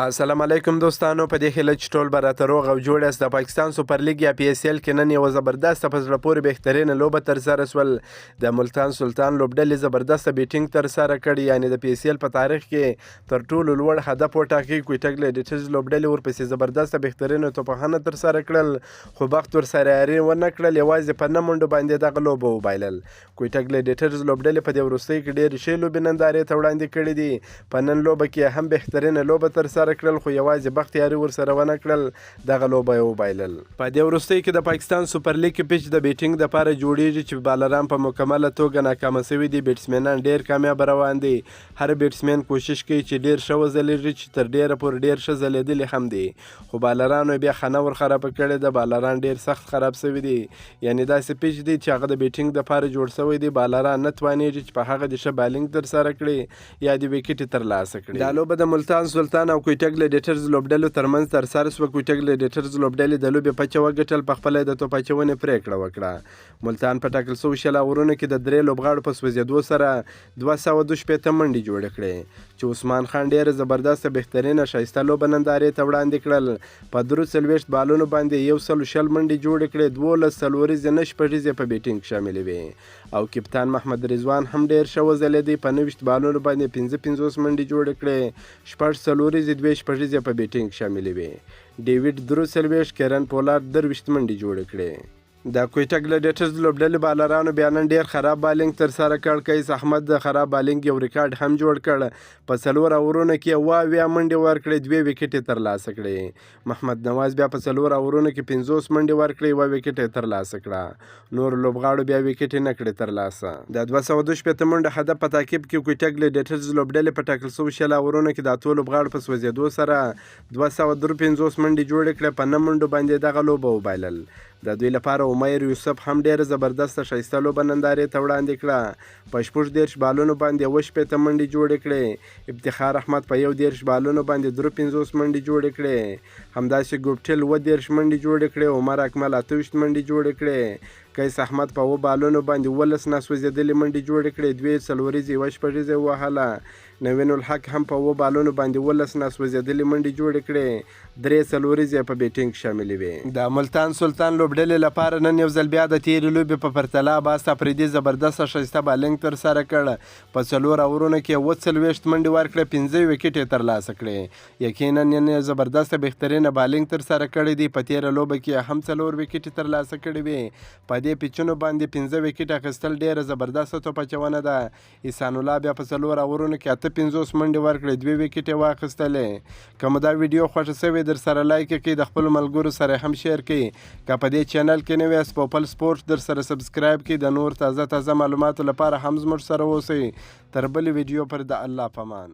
السلام علیکم دوستانو، په دې هیله چې ټول به راته روغ او جوړ یاست. د پاکستان سوپر لیګ یا پی اس ایل کې نن یوه زبردسته په زړه پورې بهترینه لوبه ترسره سول. د ملتان سلطان لوبډلې زبردسته بیټینګ ترسره کړی، یعنې د پی اس ایل په تاریخ کې تر ټولو لوړ هدف وټاکي. کویټه ګلیډیټرز لوبډلې ورپسې زبردسته بهترینه توپخانه ترسره کړل، خو بخت ورسره یاري ونه کړل. یوازې په 9 منډو باندې دغه لوبه وبایلل. کویټه ګلیډیټرز لوبډلې په دې وروستیو کې ډېرې ښې لوبې نندارې ته وړاندې کړي دي. په نن لوبه کې هم بهترینه لوبه ترسره کړل، خو یوازې بختیاري ورسره ونه کړل، دغه لوبه یې وبایلل. په دې وروستیو کې د پاکستان سوپر لیګ کې پیچ د بیټینګ دپاره جوړیږي چې بالران په مکمله توګه ناکامه سوي دي. بیټسمینان ډېر کامیاب روان دي. هر بیټسمین کوشش کوي چې ډېر ښه وځلېږي، چې تر ډېره پورې ډېر ښه ځلېدلي هم دي، خو بالرانو بیا خانه ور خرابه کړې ده. بالران ډېر سخت خراب سوي دي، یعنې داسې پیچ دی چې هغه د بیټینګ دپاره جوړ سوی دی. بالران نه توانېږي چې په هغه د ښه بالینګ ترسره کړي یا د ویکټې ترلاسه کړي. دا لوبه د ملتان سلطان او کویټه ګلیډیټرز لوبډلو ترمنځ ترسره سوه. کویټه ګلیډیټرز لوبډلې د لوبې پچه وګټل، په خپله د توپ اچونې پرېکړه وکړه. ملتان په ټاکل سوي 20 اورونو کې د 3 لوبغاړو په سوځېدو سره 262 منډې جوړې کړې، چې عثمان خان ډېره زبردسته بهترینه ښایسته لوبه نندارې ته وړاندې کړل. په 43 بالونو باندې 120 منډې جوړې کړې، 12 څلوریزې نه شپږیزې په بیټینګ شاملې وې، او کپتان محمد رضوان هم ډېر ښه وځلېدی. په 90 بالونو باندې 55 منډې جوړې کړې، 6 څلوریزې 2 شپږیزې په بیټینګ شاملې وې. ډیوډ 43، کیرن پولارد 23 منډې جوړې کړې. د کویټه ګلیډیټرز لوبډلې بالرانو بیا نن ډېر خراب بالینګ ترسره کړ. قیس احمد د خراب بالینګ یو ریکارډ هم جوړ کړ. په 4 اورونو کې اویا منډې ورکړې، 2 ویکټې ترلاسه کړې. محمد نواز بیا په 4 اورونو کې 50 منډې ورکړې، 1 ویکټ یې ترلاسه کړه. نور لوبغاړو بیا ویکټ نه کړې ترلاسه. د 262 منډو هدف په تعقیب کې کویټه ګلیډیټرز لوبډلې په ټاکل سوي 20 اورونو کې د 8 لوبغاړو په سوځېدو سره 253 منډې جوړې کړې. په 9 منډو باندې دغه لوبه وبایلل. د دوی لپاره عمیر یوسف هم ډېره زبردسته ښایسته لوبه نندارې ته وړاندې کړه. په 14 بالونو باندې 60 منډې جوړې کړې. افتخار احمد په 11 بالونو باندې 53 منډې جوړې کړې. همداسې ګوپټل 30 منډې جوړې کړې. عمر اکمل 28 منډې جوړې کړې. قیس احمد په 7 بالونو باندې 19 ناسوځېدلې منډې جوړې کړې، 2 څلوریزې 1 شپږیزې ووهله. نوین الحق هم په 7 بالونو باندې 19 ناسوځېدلې منډې جوړې کړې، 3 څلوریزې په بیټینګ شاملې وې. د ملتان سلطان لوبډلې لپاره نن یو ځل بیا د تېرې لوبې په پرتله عباس افریدي زبردسته ښایسته بالینګ ترسره کړ. په 4 اورونو کې 40 منډې ورکړې، 5 ویکټ یې ترلاسه کړې. یقینا نن یې زبردسته بهترینه بالینګ ترسره کړی دی. په تېره لوبه کې هم 4 ویکټې ترلاسه کړې وې. په دې پیچونو باندې 15 ویکټ اخیستل ډېره زبردسته توپ اچونه ده. احسان الله بیا په 4 اورونو کې 58 منډې ورکړې، 2 ویکټ یې واخیستلې. که مو دا ویډیو خوښه سوې در سره لایک کړئ، د خپلو ملګرو سره هم شیر کړئ. که په دې چینل کې نوی یاست پوپل سپورټ در سره سبسکرایب کړئ. د نور تازه معلوماتو لپاره هم زموږ سره اوسئ. تر بلې ویډیو پر د الله پامان.